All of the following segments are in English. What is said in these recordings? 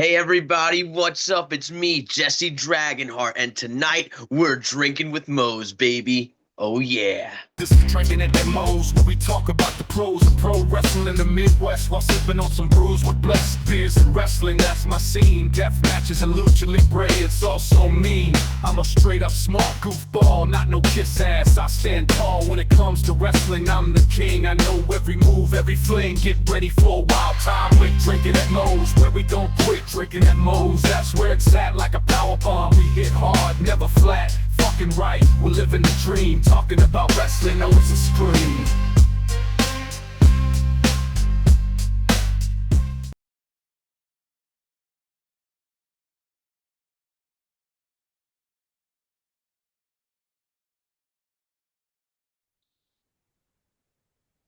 Hey everybody, what's up? It's me, Jesse Dragonheart, and tonight we're drinking with Moe's, baby. Oh yeah. This is Drinkin at Mo's, where we talk about the pros of pro wrestling in the Midwest while sipping on some brews with blessed beers and wrestling. That's my scene. Death matches and lucha libre, it's also mean. I'm a straight up smart goofball, not no kiss ass. I stand tall when it comes to wrestling. I'm the king. I know every move, every fling. Get ready for a wild time with Drinkin at Mo's, where we don't quit. Drinkin at Mo's, that's where it's at, like a power bomb. We hit hard, never flat. Fucking right, we're living the dream. Talking about wrestling, oh it's a scream.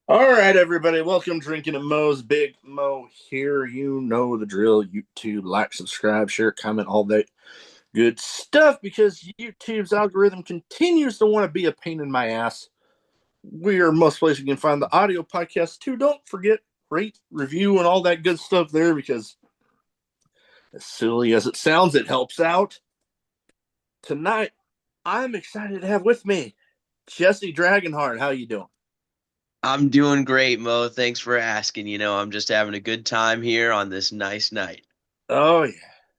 All right, everybody, welcome Drinking at Mo's. Big Mo here. You know the drill. YouTube, like, subscribe, share, comment, all that good stuff because YouTube's algorithm continues to want to be a pain in my ass. We are most places you can find the audio podcast too. Don't forget, rate, review, and all that good stuff there because as silly as it sounds, it helps out. Tonight, I'm excited to have with me Jesse Dragonheart. How you doing? I'm doing great, Mo. Thanks for asking. I'm just having a good time here on this nice night. Oh yeah,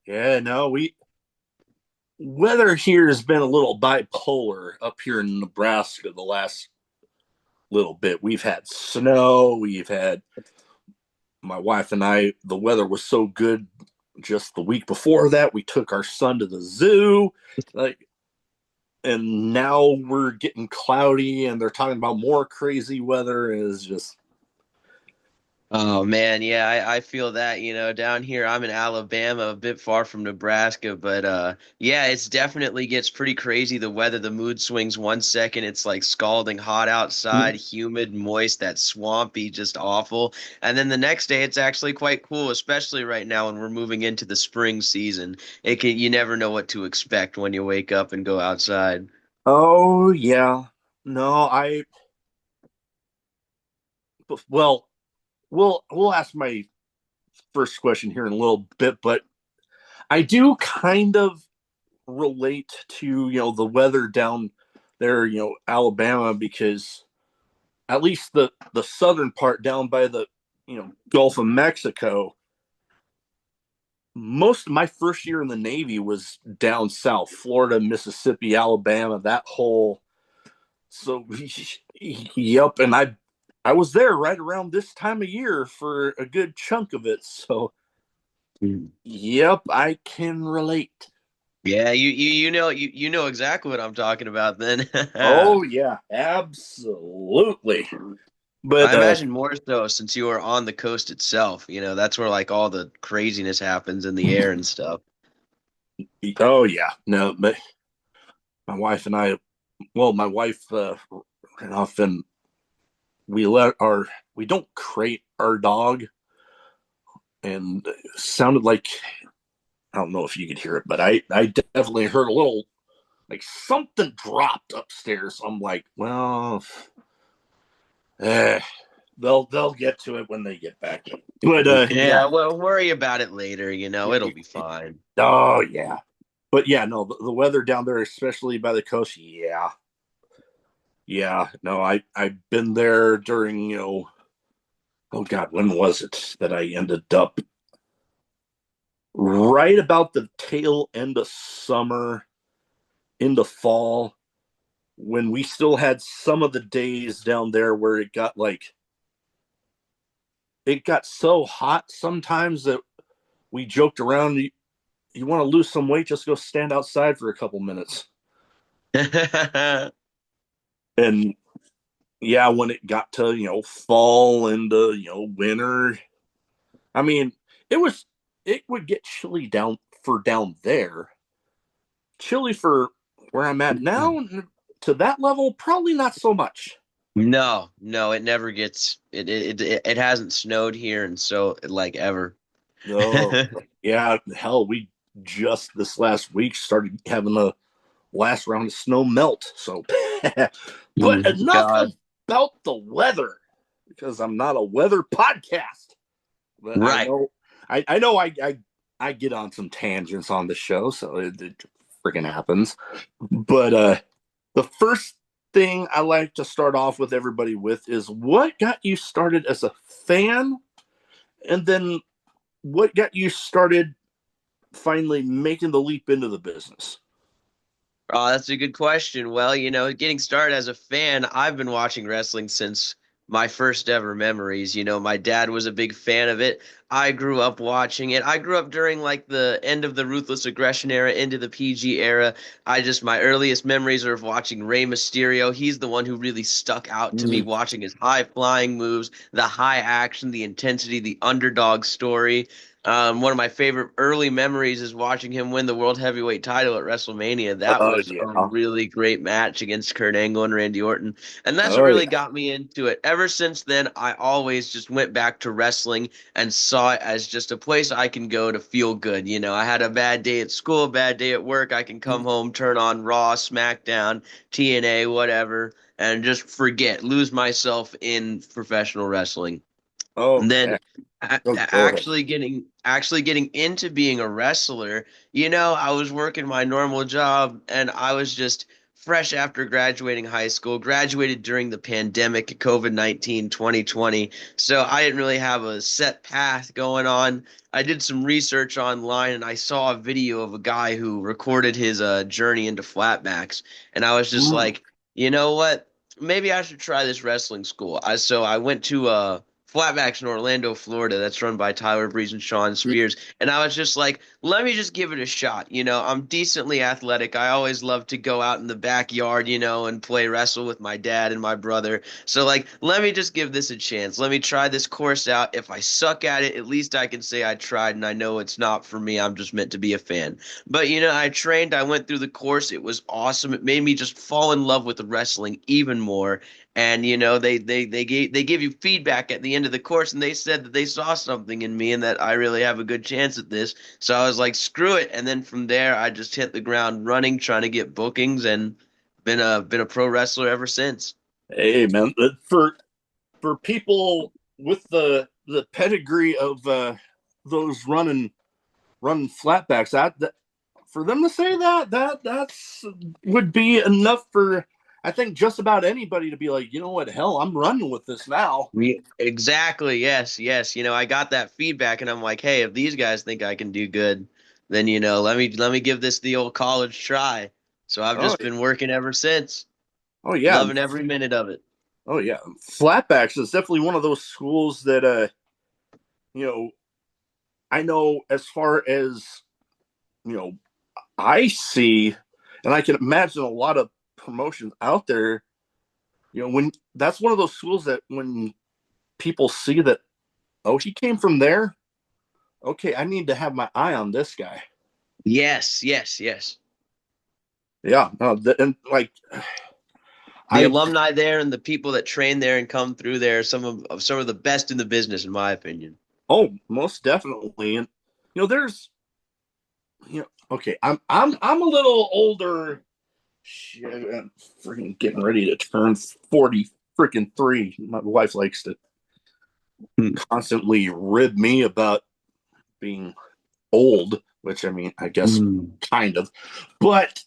yeah. No, we weather here has been a little bipolar up here in Nebraska the last little bit. We've had snow. We've had my wife and I. The weather was so good. Just the week before that, we took our son to the zoo. Like, and now we're getting cloudy, and they're talking about more crazy weather. Is just Oh man, yeah, I feel that, down here I'm in Alabama, a bit far from Nebraska, but yeah, it's definitely gets pretty crazy the weather, the mood swings 1 second, it's like scalding hot outside, humid, moist, that swampy, just awful. And then the next day it's actually quite cool, especially right now when we're moving into the spring season. You never know what to expect when you wake up and go outside. oh yeah. No, I well, we'll ask my first question here in a little bit, but I do kind of relate to the weather down there, Alabama, because at least the southern part down by the Gulf of Mexico. Most of my first year in the Navy was down south, Florida, Mississippi, Alabama, that whole. So, yep, and I was there right around this time of year for a good chunk of it. So, yep, I can relate. Yeah, you know exactly what I'm talking about then. Oh yeah, absolutely. But I imagine more so since you are on the coast itself. That's where like all the craziness happens in the air and stuff. oh yeah, no, but my wife and I, well, my wife ran off and we don't crate our dog, and it sounded like, I don't know if you could hear it, but I definitely heard a little like something dropped upstairs. I'm like, well, eh, they'll get to it when they get back. But Yeah, yeah, well, worry about it later. It'll be fine. oh yeah, but yeah, no, the weather down there, especially by the coast, yeah, yeah. No, I've been there during oh god, when was it that I ended up? Right about the tail end of summer into fall, when we still had some of the days down there where it got so hot sometimes that we joked around, you want to lose some weight, just go stand outside for a couple minutes. And yeah, when it got to fall into winter, I mean, it would get chilly down there. Chilly for where I'm at now, to that level, probably not so much. No, no, it never gets it hasn't snowed here and so like ever. Oh, yeah, hell, we just this last week started having the last round of snow melt. So, but enough God. about the weather because I'm not a weather podcast. But Right. I know, I I get on some tangents on the show, so it freaking happens. But the first thing I like to start off with everybody with is what got you started as a fan, and then what got you started finally making the leap into the business. Oh, that's a good question. Well, getting started as a fan, I've been watching wrestling since my first ever memories. My dad was a big fan of it. I grew up watching it. I grew up during like the end of the Ruthless Aggression era into the PG era. My earliest memories are of watching Rey Mysterio. He's the one who really stuck out to me, Mm. watching his high flying moves, the high action, the intensity, the underdog story. One of my favorite early memories is watching him win the World Heavyweight title at WrestleMania. That Oh was yeah. a really great match against Kurt Angle and Randy Orton. And that's what Oh really yeah. got me into it. Ever since then, I always just went back to wrestling and saw it as just a place I can go to feel good. I had a bad day at school, bad day at work. I can come home, turn on Raw, SmackDown, TNA, whatever, and just forget, lose myself in professional wrestling. And then Okay. Oh, go ahead. actually getting into being a wrestler, I was working my normal job and I was just fresh after graduating high school, graduated during the pandemic, COVID-19, 2020. So I didn't really have a set path going on. I did some research online and I saw a video of a guy who recorded his journey into flatbacks. And I was just Mm. like, you know what? Maybe I should try this wrestling school. So I went to Flatbacks in Orlando, Florida. That's run by Tyler Breeze and Sean Spears. And I was just like, let me just give it a shot. I'm decently athletic. I always love to go out in the backyard, and play wrestle with my dad and my brother. So, like, let me just give this a chance. Let me try this course out. If I suck at it, at least I can say I tried and I know it's not for me. I'm just meant to be a fan. But, I trained, I went through the course. It was awesome. It made me just fall in love with wrestling even more. And they give you feedback at the end of the course, and they said that they saw something in me and that I really have a good chance at this. So I was like, screw it. And then from there, I just hit the ground running, trying to get bookings, and been a pro wrestler ever since. Hey man, for people with the pedigree of those running flatbacks, that for them to say that's would be enough for I think just about anybody to be like, you know what, hell, I'm running with this now. Exactly. Yes. Yes. I got that feedback, and I'm like, hey, if these guys think I can do good, then let me give this the old college try. So I've Oh, just been working ever since, oh yeah, loving every minute of it. oh yeah. Flatbacks is definitely one of those schools that you know, I know as far as you know, I see, and I can imagine a lot of promotions out there. When that's one of those schools that when people see that, oh, he came from there. Okay, I need to have my eye on this guy. Yes. Yes. Yes. Yeah, and like The I, alumni there and the people that train there and come through there are some of the best in the business, in my opinion. oh, most definitely, and there's, okay, I'm a little older. Shit, I'm freaking getting ready to turn 40 freaking three. My wife likes to Hmm. constantly rib me about being old, which I mean, I guess Mm. kind of, but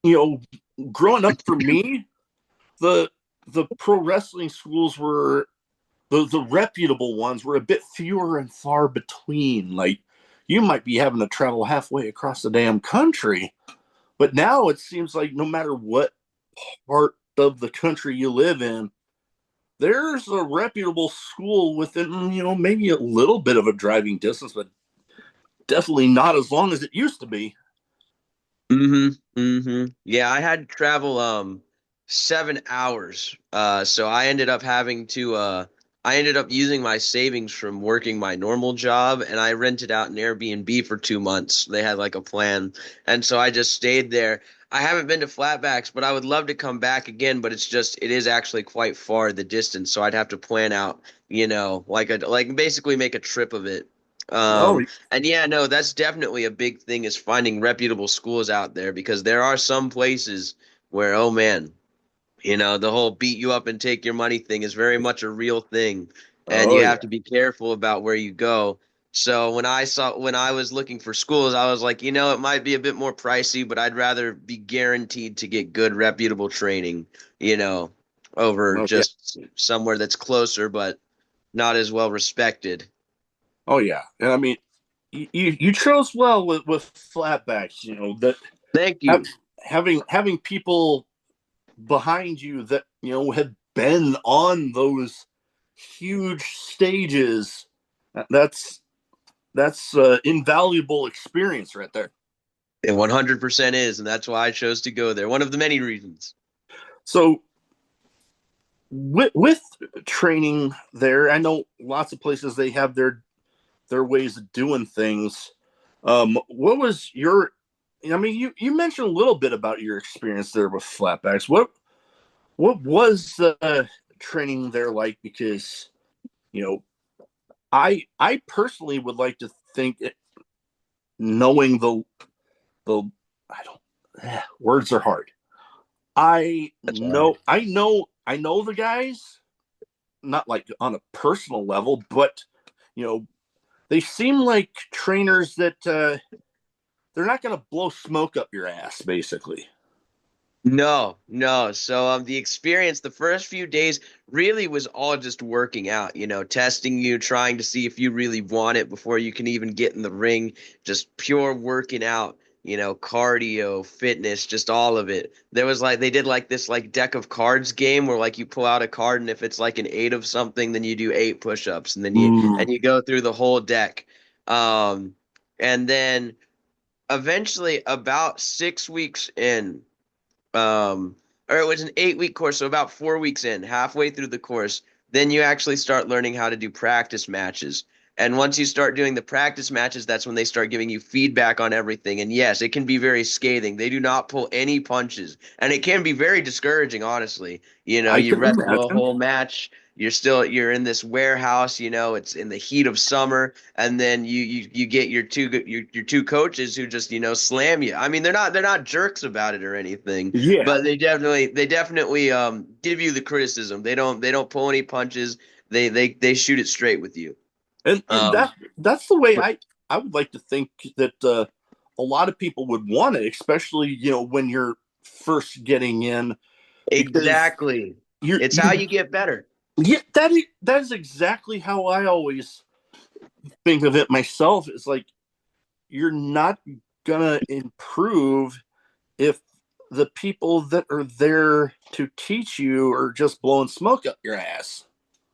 you growing up for me, the the pro wrestling schools were the reputable ones were a bit fewer and far between. Like you might be having to travel halfway across the damn country, but now it seems like no matter what part of the country you live in, there's a reputable school within, maybe a little bit of a driving distance, but definitely not as long as it used to be. Mm-hmm. Mm-hmm. Yeah, I had to travel 7 hours. So I ended up using my savings from working my normal job, and I rented out an Airbnb for 2 months. They had like a plan. And so I just stayed there. I haven't been to Flatbacks, but I would love to come back again, but it is actually quite far the distance, so I'd have to plan out, like basically make a trip of it. Oh, And yeah, no, that's definitely a big thing is finding reputable schools out there, because there are some places where, oh man, the whole beat you up and take your money thing is very much a real thing. And oh you have yeah. to be careful about where you go. So when I was looking for schools, I was like, it might be a bit more pricey, but I'd rather be guaranteed to get good, reputable training, you know, over Oh yeah. just somewhere that's closer but not as well respected. Oh yeah. And I mean, you chose well with flatbacks. That Thank have, you. having people behind you that have been on those huge stages. That's invaluable experience right there. It 100% is, and that's why I chose to go there. One of the many reasons. So with training there, I know lots of places they have their ways of doing things. What was your? I mean, you mentioned a little bit about your experience there with flatbacks. What was the training there like? Because you know, I personally would like to think knowing the I don't words are hard. I That's all right. know I know I know the guys, not like on a personal level, but you know they seem like trainers that they're not going to blow smoke up your ass, basically. No, no. So the experience the first few days really was all just working out, testing you, trying to see if you really want it before you can even get in the ring, just pure working out, cardio, fitness, just all of it. There was like they did like this like deck of cards game where like you pull out a card and if it's like an 8 of something, then you do 8 push-ups and then you Mm. and you go through the whole deck. Um and then eventually about 6 weeks in um, or it was an 8 week course, so about 4 weeks in, halfway through the course, then you actually start learning how to do practice matches. And once you start doing the practice matches, that's when they start giving you feedback on everything. And yes, it can be very scathing. They do not pull any punches, and it can be very discouraging, honestly. I You can wrestle a imagine. whole match. You're in this warehouse, it's in the heat of summer, and then you get your two coaches who just slam you. I mean, they're not jerks about it or anything, Yeah, but they definitely give you the criticism. They don't pull any punches. They shoot it straight with you. and Um, that's the way but I would like to think that a lot of people would want it, especially when you're first getting in, because exactly, it's how you're you get better. yeah, that is exactly how I always think of it myself. It's like you're not gonna improve if the people that are there to teach you are just blowing smoke up your ass.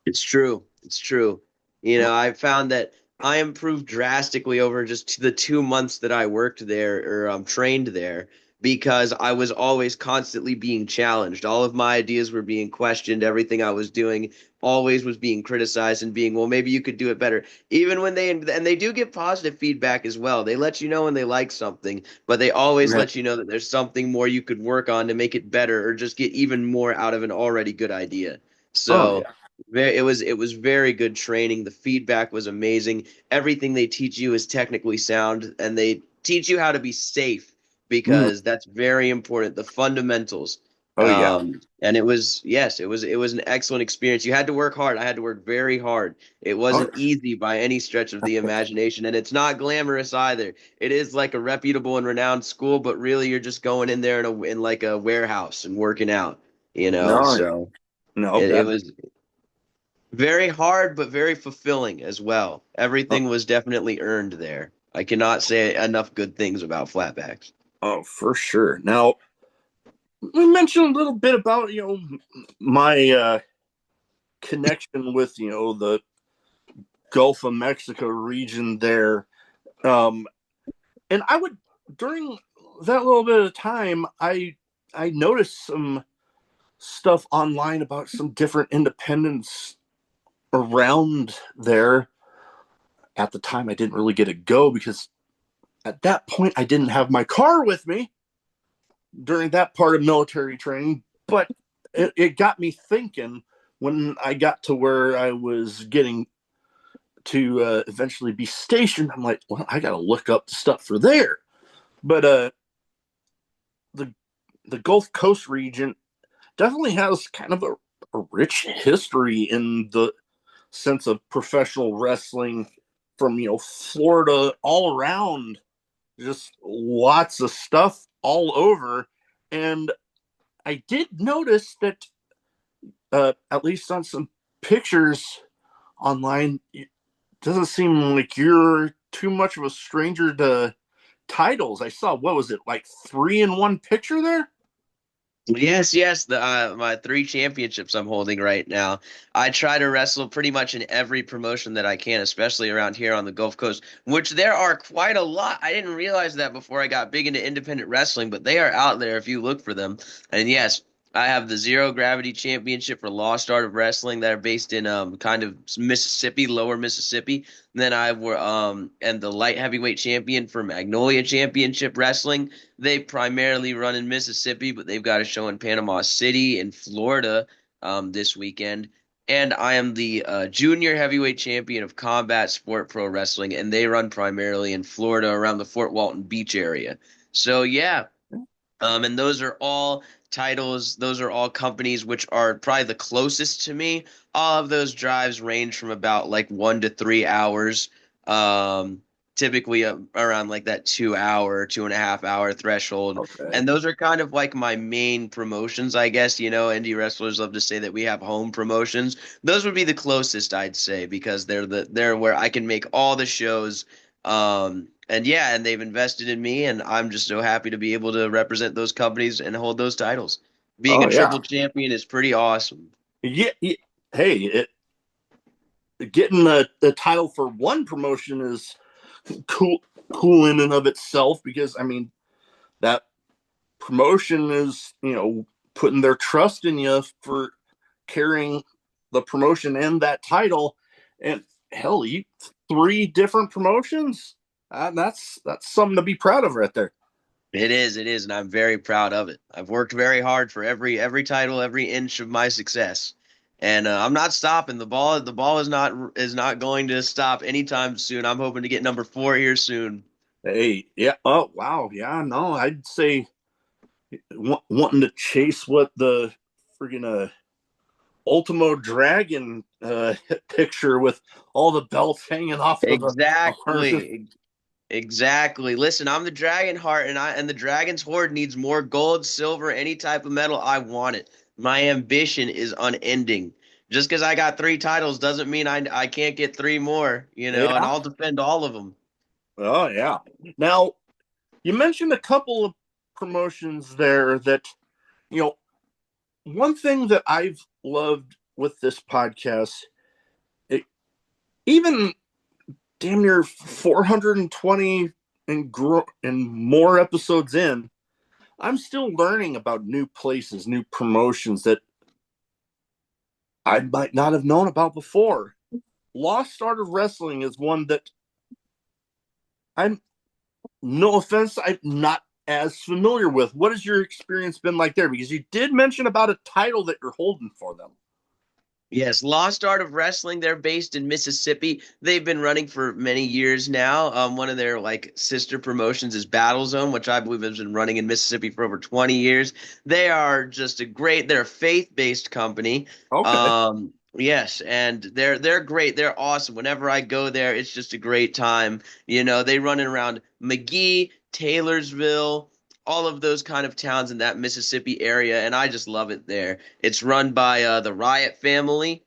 It's true. It's true. I found that I improved drastically over just the 2 months that I worked there or trained there because I was always constantly being challenged. All of my ideas were being questioned. Everything I was doing always was being criticized and being, well, maybe you could do it better. Even when they do give positive feedback as well. They let you know when they like something, but they always Right. let you know that there's something more you could work on to make it better or just get even more out of an already good idea. Oh So yeah. it was very good training. The feedback was amazing. Everything they teach you is technically sound, and they teach you how to be safe Mm. because that's very important. The fundamentals. Oh yeah. And it was yes, it was an excellent experience. You had to work hard. I had to work very hard. It Oh, wasn't easy by any stretch of the imagination, and it's not glamorous either. It is like a reputable and renowned school, but really you're just going in there in like a warehouse and working out. no, So no, it that. was very hard, but very fulfilling as well. Oh, Everything was definitely earned there. I cannot say enough good things about flatbacks. oh, for sure. Now we mentioned a little bit about my connection with the Gulf of Mexico region there, um, and I would during that little bit of time, I noticed some stuff online about some different independents around there. At the time, I didn't really get a go because at that point I didn't have my car with me during that part of military training, but it got me thinking when I got to where I was getting to eventually be stationed. I'm like, well, I got to look up the stuff for there. But the the Gulf Coast region definitely has kind of a rich history in the sense of professional wrestling. from Florida all around, just lots of stuff all over. And I did notice that at least on some pictures online, it doesn't seem like you're too much of a stranger to titles. I saw, what was it, like 3 in 1 picture there? Yes, yes, the my 3 championships I'm holding right now. I try to wrestle pretty much in every promotion that I can, especially around here on the Gulf Coast, which there are quite a lot. I didn't realize that before I got big into independent wrestling, but they are out there if you look for them. And yes, I have the Zero Gravity Championship for Lost Art of Wrestling that are based in kind of Mississippi, lower Mississippi. And then I were and the light heavyweight champion for Magnolia Championship Wrestling. They primarily run in Mississippi, but they've got a show in Panama City in Florida this weekend. And I am the junior heavyweight champion of Combat Sport Pro Wrestling, and they run primarily in Florida around the Fort Walton Beach area. So yeah, and those are all titles. Those are all companies which are probably the closest to me. All of those drives range from about like 1 to 3 hours. Um, Typically around like that 2 hour, 2.5 hour threshold. Okay. And those are kind of like my main promotions, I guess. Indie wrestlers love to say that we have home promotions. Those would be the closest, I'd say, because they're where I can make all the shows. And yeah, and they've invested in me, and I'm just so happy to be able to represent those companies and hold those titles. Being a Oh yeah. triple champion is pretty awesome. Yeah, yeah. Hey, getting the title for one promotion is cool in and of itself, because I mean that promotion is putting their trust in you for carrying the promotion and that title. And hell, you 3 different promotions. That's something to be proud of right there. It is, and I'm very proud of it. I've worked very hard for every title, every inch of my success, and I'm not stopping. The ball is not going to stop anytime soon. I'm hoping to get number 4 here soon. Hey, yeah. Oh wow, yeah. No, I'd say wanting to chase what the freaking Ultimo Dragon picture with all the belts hanging off of the harness. Exactly. Exactly. Listen, I'm the Dragonheart, and the Dragon's Horde needs more gold, silver, any type of metal. I want it. My ambition is unending. Just because I got 3 titles doesn't mean I can't get 3 more, and Yeah. I'll defend all of them. Oh yeah. Now you mentioned a couple of promotions there that you know. One thing that I've loved with this podcast, it, even damn near 420 and more episodes in, I'm still learning about new places, new promotions that I might not have known about before. Lost Art of Wrestling is one that I'm, no offense, I'm not as familiar with. What has your experience been like there? Because you did mention about a title that you're holding for them. Yes, Lost Art of Wrestling. They're based in Mississippi. They've been running for many years now. One of their like sister promotions is Battle Zone, which I believe has been running in Mississippi for over 20 years. They are just they're a faith-based company. Okay. Yes, and they're great. They're awesome. Whenever I go there, it's just a great time. They run it around McGee, Taylorsville, all of those kind of towns in that Mississippi area, and I just love it there. It's run by the Riot family.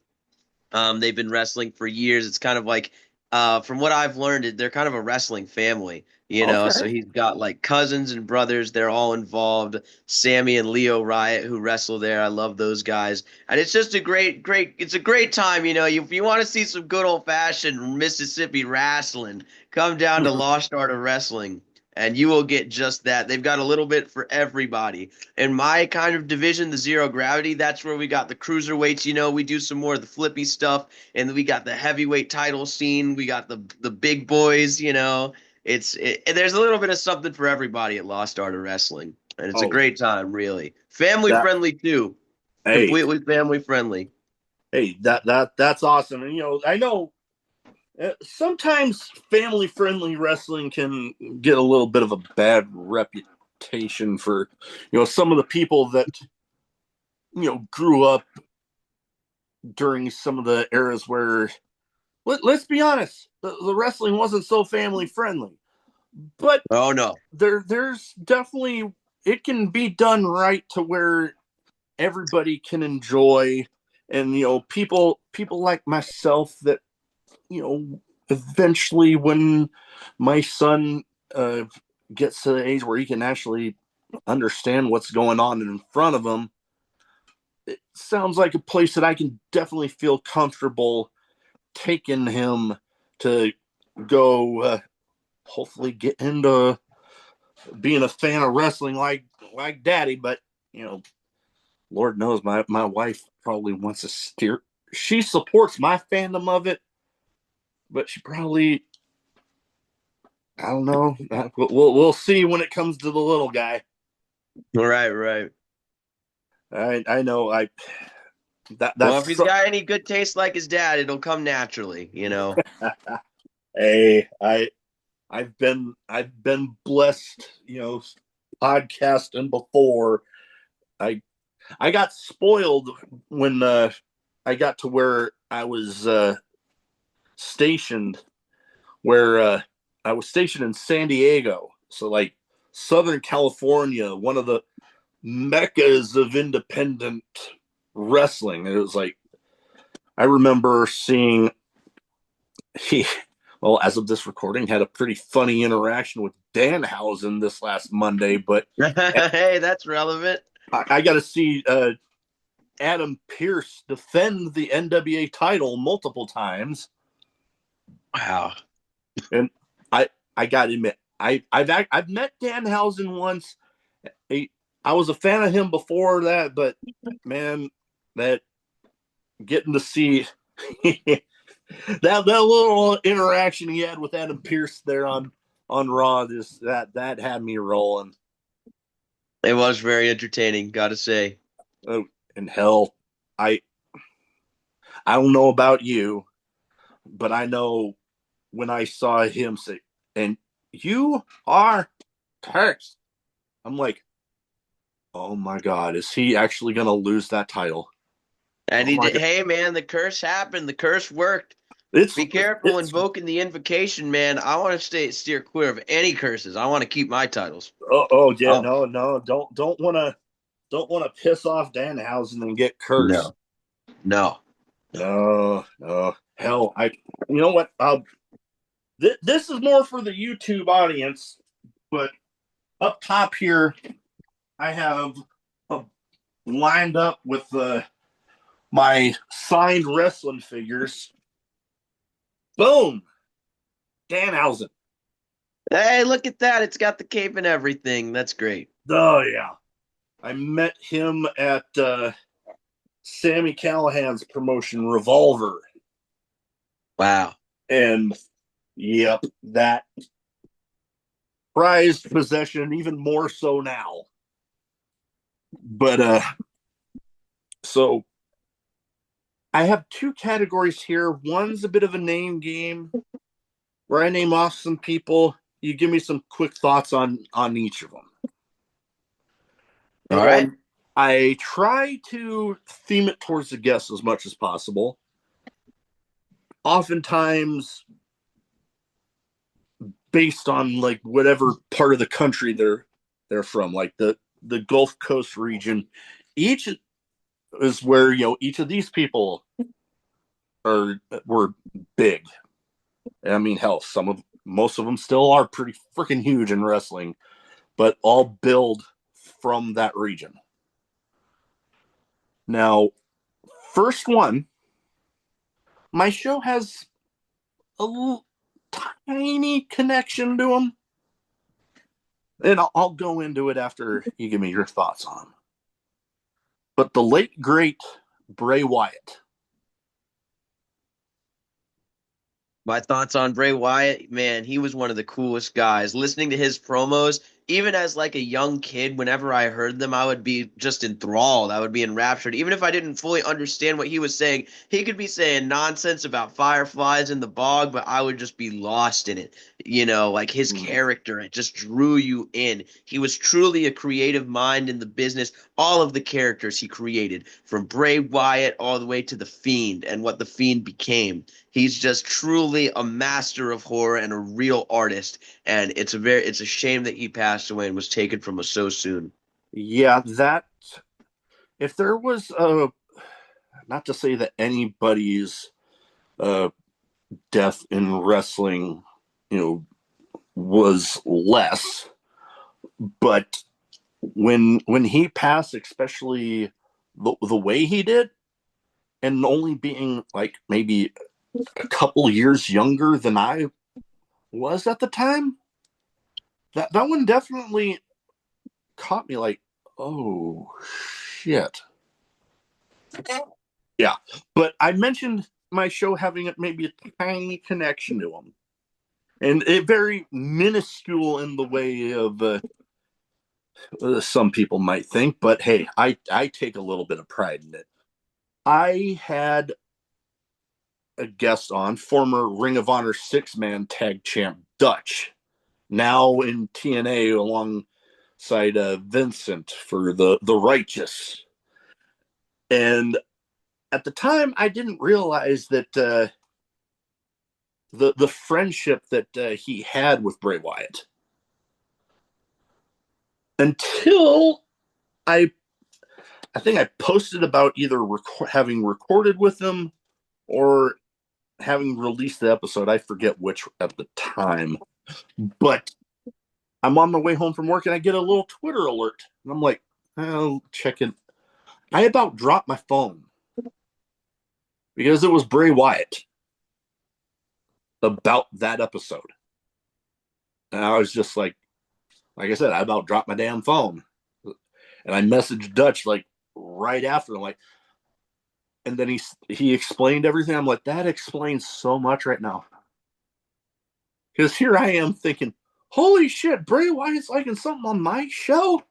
They've been wrestling for years. It's kind of like, from what I've learned, they're kind of a wrestling family, So Okay. he's got like cousins and brothers. They're all involved. Sammy and Leo Riot, who wrestle there. I love those guys, and it's just a It's a great time, If you want to see some good old fashioned Mississippi wrestling, come down to Lost Art of Wrestling. And you will get just that. They've got a little bit for everybody. In my kind of division, the zero gravity, that's where we got the cruiserweights. We do some more of the flippy stuff, and then we got the heavyweight title scene. We got the big boys. There's a little bit of something for everybody at Lost Art of Wrestling, and it's a Oh, great time, really. Family that friendly too, hey, completely family friendly. that's awesome. And I know sometimes family friendly wrestling can get a little bit of a bad reputation for some of the people that grew up during some of the eras where let's be honest, the wrestling wasn't so family friendly, but Oh no. there's definitely, it can be done right to where everybody can enjoy, and people like myself that eventually when my son uh, gets to the age where he can actually understand what's going on in front of him, it sounds like a place that I can definitely feel comfortable taking him to go, hopefully get into being a fan of wrestling like daddy. But you know Lord knows my wife probably wants to steer, she supports my fandom of it, but she probably, I don't know. We'll see when it comes to the little guy. Right, right. I know Well, if that's he's got any good taste like his dad, it'll come naturally, you know. hey, I've been blessed, podcasting before. I I got spoiled when I got to where I was stationed, where I was stationed in San Diego, so like Southern California, one of the meccas of independent wrestling. It was like, I remember seeing he, well, as of this recording, had a pretty funny interaction with Danhausen this last Monday, but Hey, that's relevant. I got to see Adam Pierce defend the NWA title multiple times, Wow. and I I got to admit, I've met Danhausen once. He, I was a fan of him before that, but man, that getting to see that little interaction he had with Adam Pierce there on Raw, just that had me rolling. It was very entertaining, gotta say. Oh, and hell, I I don't know about you, but I know when I saw him say, "And you are cursed," I'm like, "Oh my God, is he actually going to lose that title?" And Oh he my did. God, Hey, man, the curse happened. The curse worked. it's Be careful it's invoking the invocation, man. I want to steer clear of any curses. I want to keep my titles. oh yeah, Oh, no, don't want to piss off Danhausen and get cursed. no, no. No. Hell, you know what? This is more for the YouTube audience, but up top here, I have uh, lined up with my signed wrestling figures. Boom, Danhausen. Hey, look at that. It's got the cape and everything. That's great. Oh yeah, I met him at Sammy Callahan's promotion, Revolver, Wow. and yep, that prized possession, even more so now. But so I have two categories here. One's a bit of a name game where I name off some people. You give me some quick thoughts on each of them, All right. and I try to theme it towards the guests as much as possible. Oftentimes, based on like whatever part of the country they're from, like the Gulf Coast region. Each is where each of these people were big. I mean, hell, most of them still are pretty freaking huge in wrestling, but all build from that region. Now, first one, my show has a little tiny connection to them, and I'll go into it after you give me your thoughts on them. But the late great Bray Wyatt. My thoughts on Bray Wyatt, man, he was one of the coolest guys. Listening to his promos, even as like a young kid, whenever I heard them, I would be just enthralled. I would be enraptured. Even if I didn't fully understand what he was saying, he could be saying nonsense about fireflies in the bog, but I would just be lost in it. Like his character, it just drew you in. He was truly a creative mind in the business. All of the characters he created, from Bray Wyatt all the way to The Fiend and what The Fiend became. He's just truly a master of horror and a real artist. And it's a shame that he passed away and was taken from us so soon. Yeah, that if there was a, not to say that anybody's uh, death in wrestling, you know, was less, but when he passed, especially the way he did, and only being like maybe a couple years younger than I was at the time, that one definitely caught me like, oh shit. Yeah. But I mentioned my show having maybe a tiny connection to him. And it very minuscule in the way of some people might think, but hey, I take a little bit of pride in it. I had a guest on, former Ring of Honor 6-man tag champ Dutch, now in TNA alongside Vincent for the Righteous. And at the time, I didn't realize that the friendship that he had with Bray Wyatt until I I think I posted about either having recorded with him or having released the episode. I forget which at the time, but I'm on my way home from work and I get a little Twitter alert, and I'm like, "I'll check it." I about dropped my phone because it was Bray Wyatt about that episode, and I was just like I said, I about dropped my damn phone, and I messaged Dutch like right after, like, and then he explained everything. I'm like, that explains so much right now, because here I am thinking, holy shit, Bray Wyatt's liking something on my show.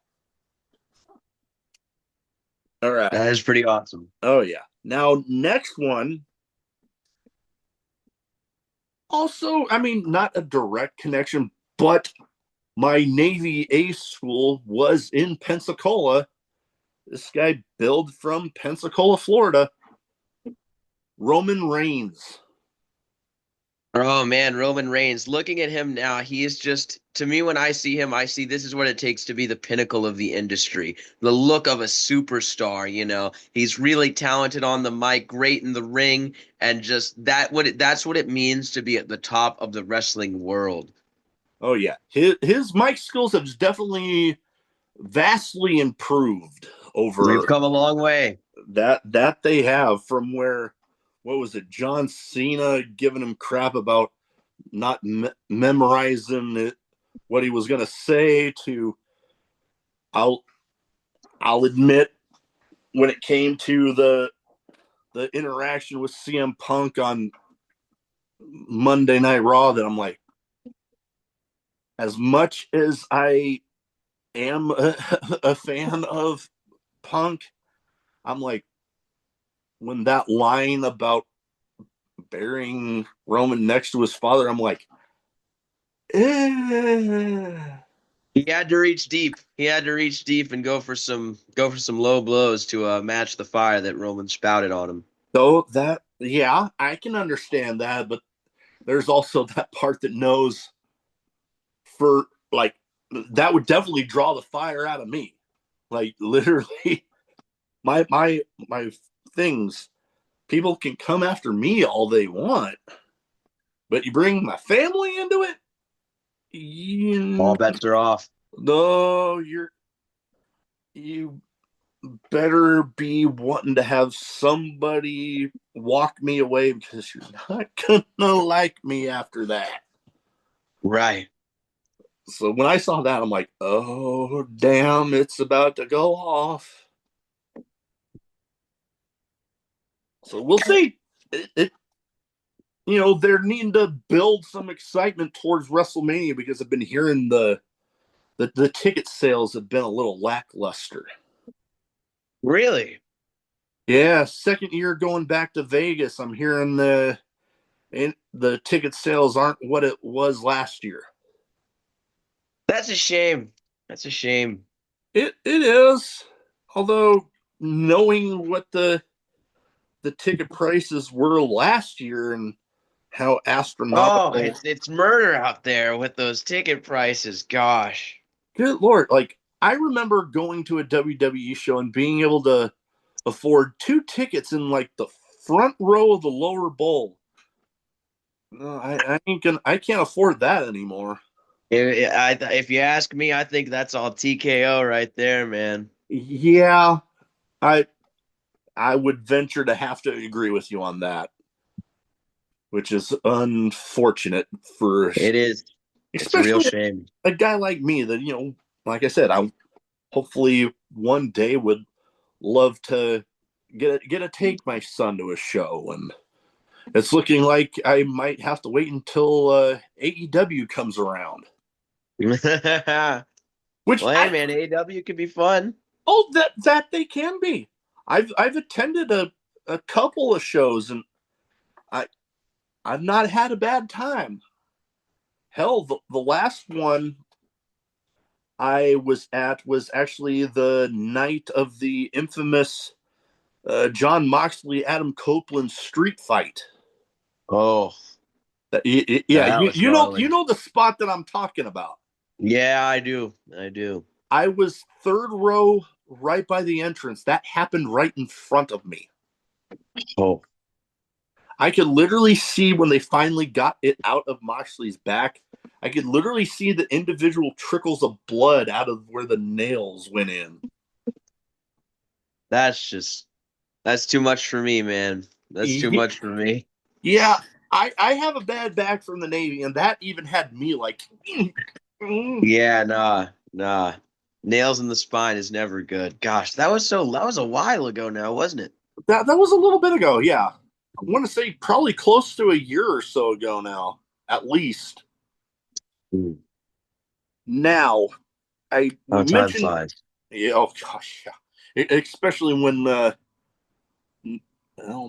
All right. That is pretty awesome. Oh yeah. Now next one. Also, I mean, not a direct connection, but my Navy A school was in Pensacola. This guy billed from Pensacola, Florida. Roman Reigns. Oh man, Roman Reigns. Looking at him now, he is just, to me, when I see him, I see this is what it takes to be the pinnacle of the industry. The look of a superstar, you know. He's really talented on the mic, great in the ring, and just that's what it means to be at the top of the wrestling world. Oh yeah, his mic skills have definitely vastly improved We've over come a long way. that they have from where, what was it, John Cena giving him crap about not memorizing it, what he was going to say, to I'll I'll admit, when it came to the interaction with CM Punk on Monday Night Raw, that I'm like, as much as I am a fan of Punk, I'm like, when that line about burying Roman next to his father, I'm like, eh. He had to reach deep. He had to reach deep and go for some low blows to match the fire that Roman spouted on him. So that, yeah, I can understand that, but there's also that part that knows, for like, that would definitely draw the fire out of me. Like literally, my things. People can come after me all they want, but you bring my family into it. All You, bets are off. no, you better be wanting to have somebody walk me away, because you're not gonna like me after that. Right. So when I saw that, I'm like, oh damn, it's about to go off. So we'll see. It they're needing to build some excitement towards WrestleMania, because I've been hearing the ticket sales have been a little lackluster. Really? Yeah, second year going back to Vegas, I'm hearing the ticket sales aren't what it was last year. That's a shame. That's a shame. It is, although knowing what the ticket prices were last year, and how Oh, astronomical. it's murder out there with those ticket prices. Gosh. Good Lord. Like, I remember going to a WWE show and being able to afford two tickets in like the front row of the lower bowl. No, I ain't gonna. I can't afford that anymore. If you ask me, I think that's all TKO right there, man. Yeah, I I would venture to have to agree with you on that, which is unfortunate for It is. It's a real especially shame. a guy like me that like I said, I hopefully one day would love to get a take my son to a show, and it's looking like I might have to wait until AEW comes around. Well, Which hey, man, AW could be fun. that they can be. I've attended a couple of shows, and I I've not had a bad time. Hell, the last one I was at was actually the night of the infamous John Moxley Adam Copeland street fight. Oh, Yeah, that was you gnarly. know the spot that I'm talking about. Yeah, I do. I do. I was third row right by the entrance. That happened right in front of me. Oh, I could literally see when they finally got it out of Moxley's back. I could literally see the individual trickles of blood out of where the nails went in. that's just that's too much for me, man. That's too much for me. Yeah, I have a bad back from the Navy, and that even had me like, Yeah, nah. Nails in the spine is never good. Gosh, that was a while ago now, wasn't it? that was a little bit ago. Yeah, I want to say probably close to a year or so ago now, at least. Mm. Now, I Oh, we time mentioned, flies. yeah, oh gosh, yeah. Especially when well,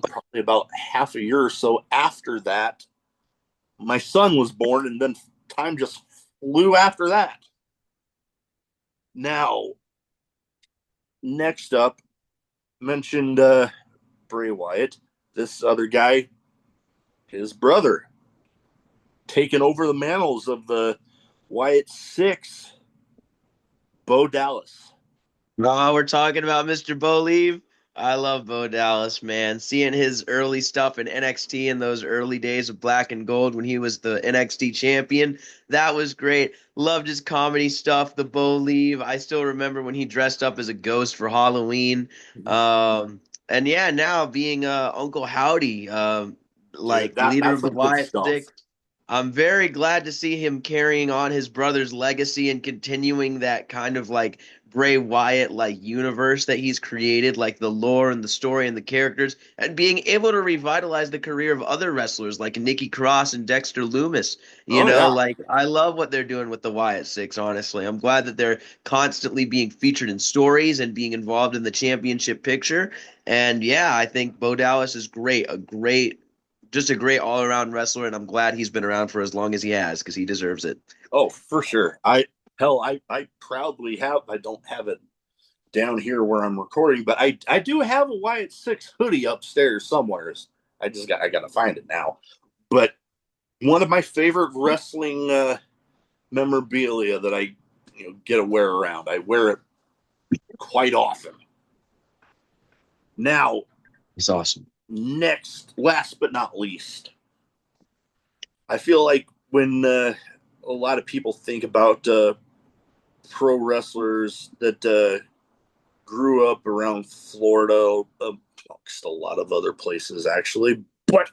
probably about half a year or so after that, my son was born, and then time just flew after that. Now, next up, mentioned Bray Wyatt. This other guy, his brother, taking over the mantles of the Wyatt Six, Bo Dallas. No, we're talking about Mr. Bo Leave. I love Bo Dallas, man. Seeing his early stuff in NXT in those early days of Black and Gold when he was the NXT champion, that was great. Loved his comedy stuff, the Bo Leave. I still remember when he dressed up as a ghost for Halloween. And yeah, now being Uncle Howdy, Dude, like leader that's of the some good Wyatt stuff. Six. I'm very glad to see him carrying on his brother's legacy and continuing that kind of like Bray Wyatt like universe that he's created, like the lore and the story and the characters, and being able to revitalize the career of other wrestlers like Nikki Cross and Dexter Loomis. You Oh know, yeah. like I love what they're doing with the Wyatt Six, honestly. I'm glad that they're constantly being featured in stories and being involved in the championship picture. And yeah, I think Bo Dallas is great, just a great all around wrestler, and I'm glad he's been around for as long as he has because he deserves it. Oh, for sure. I proudly have. I don't have it down here where I'm recording, but I do have a Wyatt Six hoodie upstairs somewhere. I gotta find it now. But one of my favorite wrestling memorabilia that I get to wear around. I wear it quite often. Now, He's awesome. next, last but not least, I feel like when a lot of people think about pro wrestlers that grew up around Florida, amongst a lot of other places, actually, but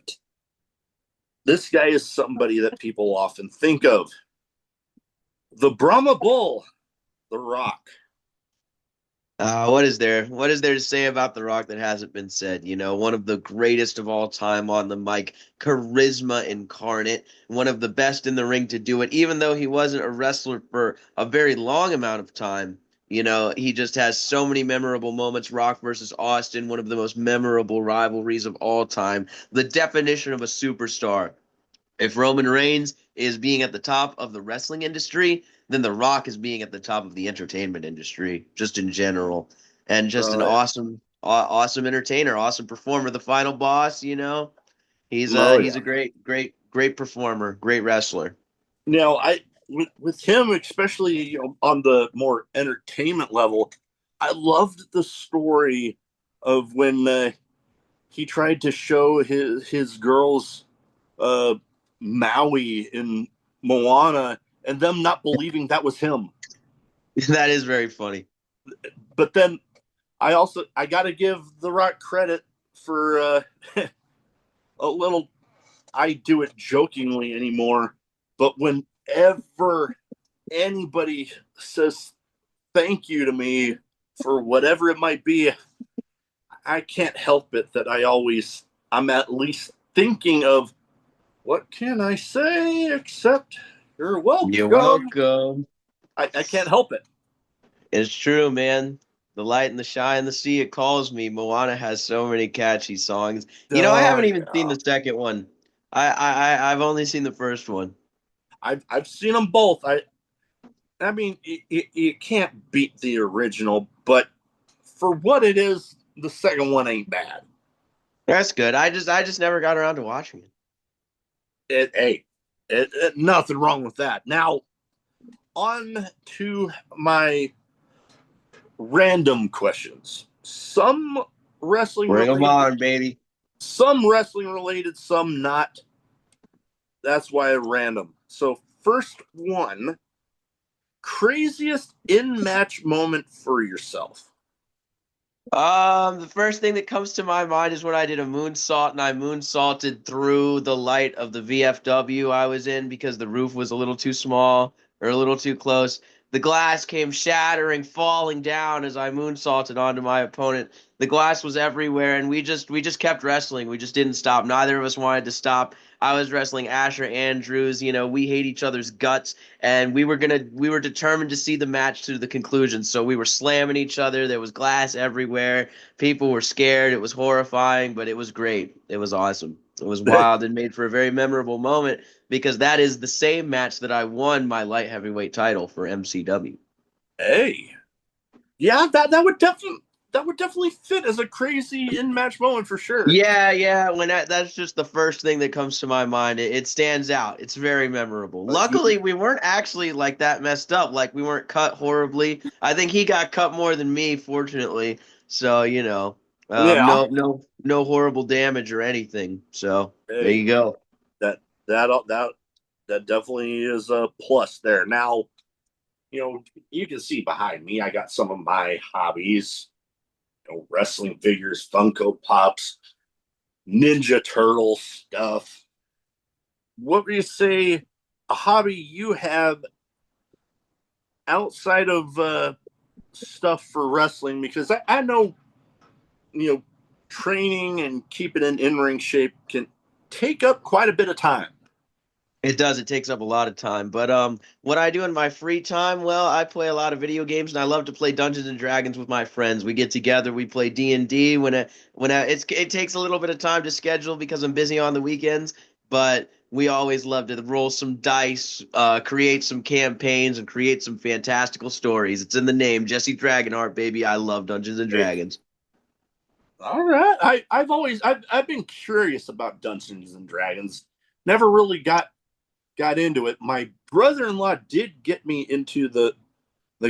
this guy is somebody that people often think of. The Brahma Bull, The Rock. What is there to say about The Rock that hasn't been said? You know, one of the greatest of all time on the mic, charisma incarnate, one of the best in the ring to do it, even though he wasn't a wrestler for a very long amount of time. You know, he just has so many memorable moments. Rock versus Austin, one of the most memorable rivalries of all time. The definition of a superstar. If Roman Reigns is being at the top of the wrestling industry, then The Rock is being at the top of the entertainment industry, just in general, and just an Yeah. awesome entertainer, awesome performer. The final boss, you know, Oh he's yeah. a great great performer, great wrestler. Now, with him, especially on the more entertainment level, I loved the story of when he tried to show his girls uh, Maui in Moana, and them not believing that was him. That is very funny. But then I got to give The Rock credit for a little. I do it jokingly anymore, but whenever anybody says thank you to me for whatever it might be, I can't help it that I'm at least thinking of what can I say except you're You're welcome. welcome. I can't help it. It's true, man. The light and the shine, the sea, it calls me. Moana has so many catchy songs. I Oh haven't even seen yeah, the second one. I've only seen the first one. I've seen them both. I mean it can't beat the original, but for what it is, the second one ain't bad. That's good. I just never got around to watching it. Hey, nothing wrong with that. Now on to my random questions. Wrestling Bring them related, on, baby. some wrestling related, some not. That's why I random. So first one, craziest in match moment for yourself. The first thing that comes to my mind is when I did a moonsault and I moonsaulted through the light of the VFW I was in because the roof was a little too small or a little too close. The glass came shattering, falling down as I moonsaulted onto my opponent. The glass was everywhere, and we just kept wrestling. We just didn't stop. Neither of us wanted to stop. I was wrestling Asher Andrews. We hate each other's guts, and we were determined to see the match to the conclusion. So we were slamming each other. There was glass everywhere. People were scared. It was horrifying, but it was great. It was awesome. It was wild and made for a very memorable moment because that is the same match that I won my light heavyweight title for MCW. Hey, yeah, that would definitely fit as a crazy in match moment for sure. Yeah, yeah. That's just the first thing that comes to my mind. It stands out. It's very memorable. Luckily, we weren't actually like that messed up. Like we weren't cut horribly. I think he got cut more than me, fortunately. So Yeah, no horrible damage or anything. So there hey, you go. that that that definitely is a plus there. Now, you can see behind me, I got some of my hobbies, wrestling figures, Funko Pops, Ninja Turtle stuff. What would you say a hobby you have outside of stuff for wrestling? Because I know, you know, training and keeping in ring shape can take up quite a bit of time. It does. It takes up a lot of time. But what I do in my free time, well, I play a lot of video games, and I love to play Dungeons and Dragons with my friends. We get together, we play D&D it takes a little bit of time to schedule because I'm busy on the weekends, but we always love to roll some dice, create some campaigns, and create some fantastical stories. It's in the name, Jesse Dragonheart, baby. I love Dungeons and Hey, Dragons. all right. I've been curious about Dungeons and Dragons. Never really got into it. My brother-in-law did get me into the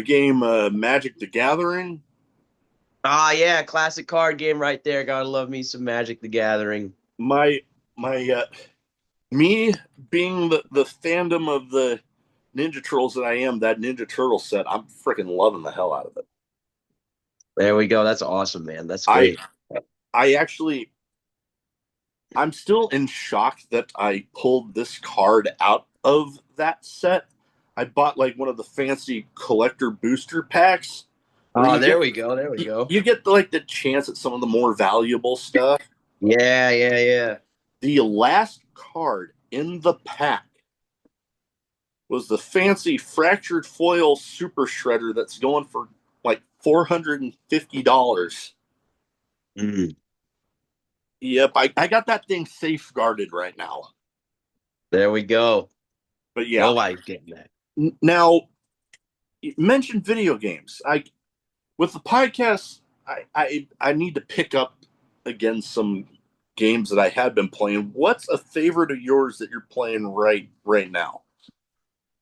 game Magic the Gathering. Ah, yeah, classic card game right there. Gotta love me some Magic the Gathering. My me being the fandom of the Ninja Turtles that I am, that Ninja Turtle set, I'm freaking loving the hell out of it. There we go. That's awesome, man. That's I great. I actually I'm still in shock that I pulled this card out of that set. I bought like one of the fancy collector booster packs where Oh, there we go. There we go. you get like the chance at some of the more valuable stuff. Yeah, yeah, yeah. The last card in the pack was the fancy fractured foil super shredder that's going for like $450. Mm, Yep, I got that thing safeguarded right now. there we go. But yeah, Nobody's getting that. now you mentioned video games. I with the podcast, I need to pick up again some games that I had been playing. What's a favorite of yours that you're playing right now?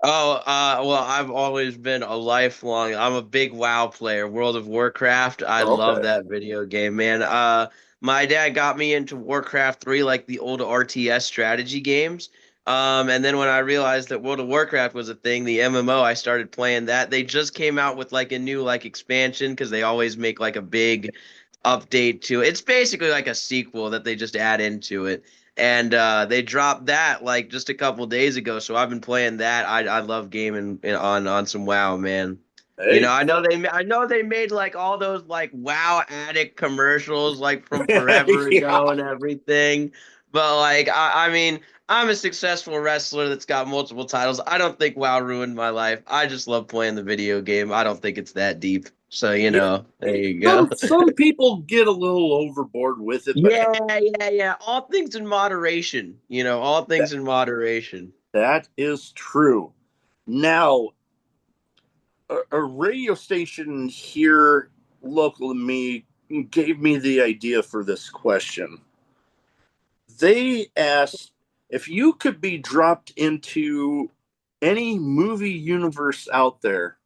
Oh, well, I've always been a lifelong. I'm a big WoW player, World of Warcraft. I love Okay. that video game, man. My dad got me into Warcraft 3, like the old RTS strategy games. And then when I realized that World of Warcraft was a thing, the MMO, I started playing that. They just came out with like a new like expansion because they always make like a big update to it. It's basically like a sequel that they just add into it. And they dropped that like just a couple days ago, so I've been playing that. I love gaming on some WoW, man. You know, Hey. I know they made like all those like WoW addict commercials like from forever Yeah. ago and everything. But like I mean, I'm a successful wrestler that's got multiple titles. I don't think WoW ruined my life. I just love playing the video game. I don't think it's that deep. So, you Yeah. know, there you go. Some people get a little overboard with it, but hey, Yeah, yeah. All things in moderation. You know, all that, things in moderation. that is true. Now, a radio station here local to me gave me the idea for this question. They asked if you could be dropped into any movie universe out there,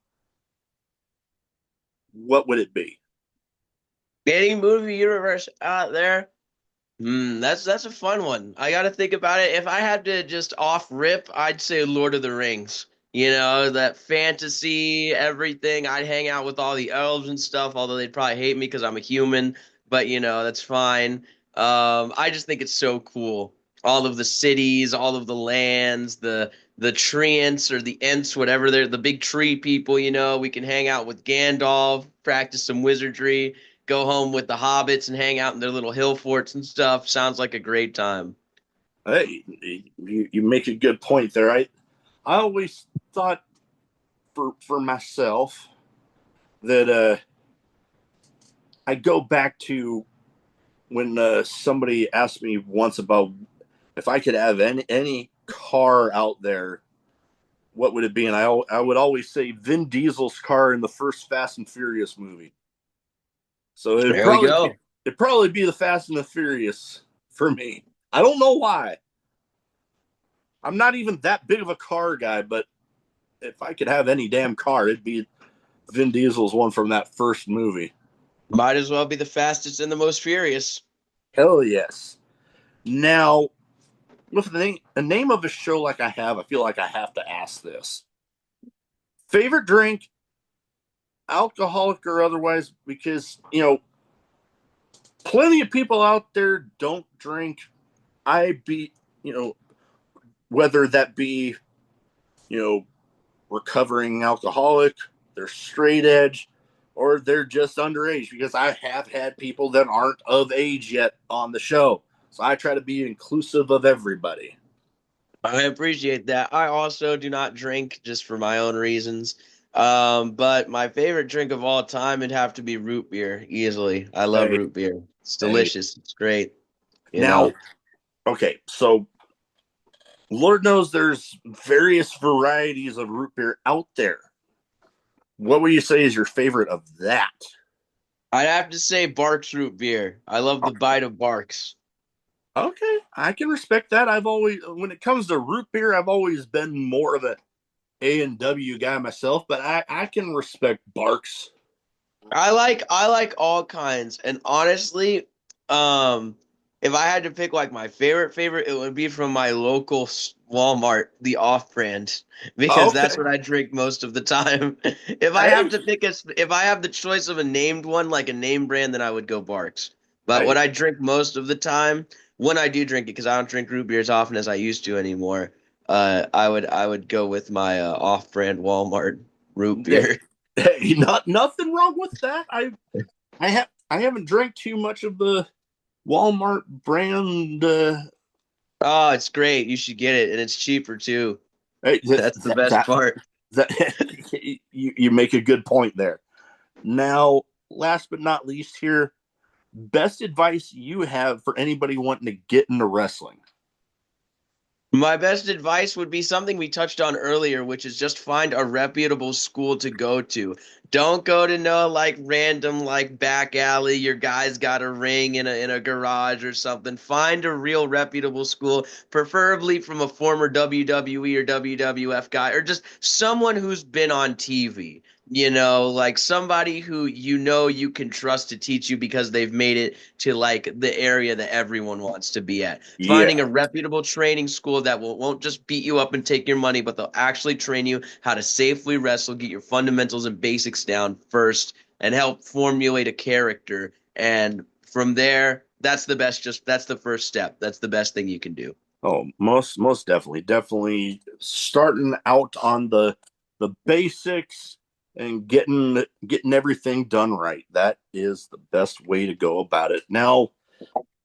what would it be? Any movie universe out there? That's a fun one. I got to think about it. If I had to just off rip, I'd say Lord of the Rings. You know, that fantasy, everything. I'd hang out with all the elves and stuff, although they'd probably hate me because I'm a human, but you know, that's fine. I just think it's so cool. All of the cities, all of the lands, the treants or the ents, whatever they're, the big tree people, you know, we can hang out with Gandalf, practice some wizardry, go home with the hobbits and hang out in their little hill forts and stuff. Sounds like a great time. Hey, you make a good point there. I always thought for myself that I go back to when somebody asked me once about if I could have any car out there, what would it be? And I would always say Vin Diesel's car in the first Fast and Furious movie. So There we go. it'd probably be the Fast and the Furious for me. I don't know why. I'm not even that big of a car guy, but if I could have any damn car, it'd be Vin Diesel's one from that first movie. Might as well be the fastest and the most furious. Hell yes. Now, with the name of a show like I have, I feel like I have to ask this. Favorite drink, alcoholic or otherwise, because, plenty of people out there don't drink. You know, whether that be, you know, recovering alcoholic, they're straight edge, or they're just underage, because I have had people that aren't of age yet on the show. So I try to be inclusive of everybody. I appreciate that. I also do not drink just for my own reasons. But my favorite drink of all time would have to be root beer, easily. I love Hey, root beer. It's hey. delicious. It's great, you Now, know. okay, so Lord knows there's various varieties of root beer out there. What would you say is your favorite of that? I'd have to say Barks root beer. I love the bite of Barks. Okay, I can respect that. When it comes to root beer, I've always been more of A&W guy myself, but I can respect Barks. I like all kinds, and honestly, um, if I had to pick like my favorite, it would be from my local Walmart, the off-brand, because that's Okay, what I drink most of the time. hey, If I have the choice of a named one, like a name brand, then I would go Barks. But what hey, I drink most of the time, when I do drink it, because I don't drink root beer as often as I used to anymore, I would go with my off-brand Walmart root hey, beer. hey, not nothing wrong with that. I haven't drank too much of the Walmart brand. Oh, it's great. You should get it, and it's cheaper too. Hey, That's the best part. that you make a good point there. Now, last but not least, here, best advice you have for anybody wanting to get into wrestling. My best advice would be something we touched on earlier, which is just find a reputable school to go to. Don't go to no like random like back alley. Your guy's got a ring in a garage or something. Find a real reputable school, preferably from a former WWE or WWF guy, or just someone who's been on TV. You know, like somebody who you know you can trust to teach you because they've made it to like the area that everyone wants to be at. Yeah. Finding a reputable training school that won't just beat you up and take your money, but they'll actually train you how to safely wrestle, get your fundamentals and basics down first, and help formulate a character. And from there, that's the best. Just that's the first step. That's the best thing you can do. Oh, most definitely, definitely starting out on the basics and getting everything done right. That is the best way to go about it. Now,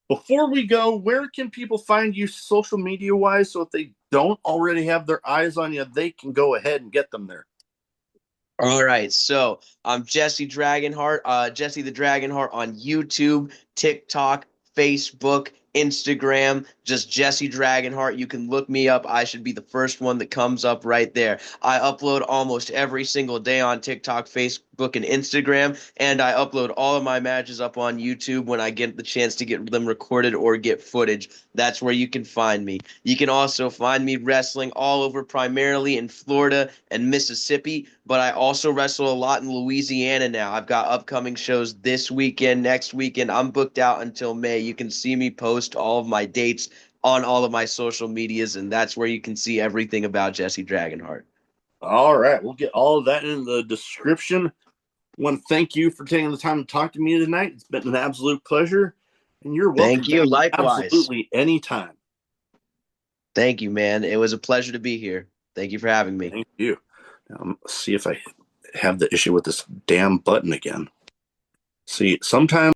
before we go, where can people find you social media wise? So if they don't already have their eyes on you, they can go ahead and get them there. All right, so I'm Jesse Dragonheart, Jesse the Dragonheart on YouTube, TikTok, Facebook, Instagram, just Jesse Dragonheart. You can look me up. I should be the first one that comes up right there. I upload almost every single day on TikTok, Facebook, and Instagram, and I upload all of my matches up on YouTube when I get the chance to get them recorded or get footage. That's where you can find me. You can also find me wrestling all over, primarily in Florida and Mississippi, but I also wrestle a lot in Louisiana now. I've got upcoming shows this weekend, next weekend. I'm booked out until May. You can see me post all of my dates on all of my social medias, and that's where you can see everything about Jesse Dragonheart. All right, we'll get all of that in the description. I want to thank you for taking the time to talk to me tonight. It's been an absolute pleasure, and you're welcome Thank you. back Likewise. absolutely anytime. Thank you, man. It was a pleasure to be here. Thank you for having me. Thank you. Now, let's see if I have the issue with this damn button again. See, sometimes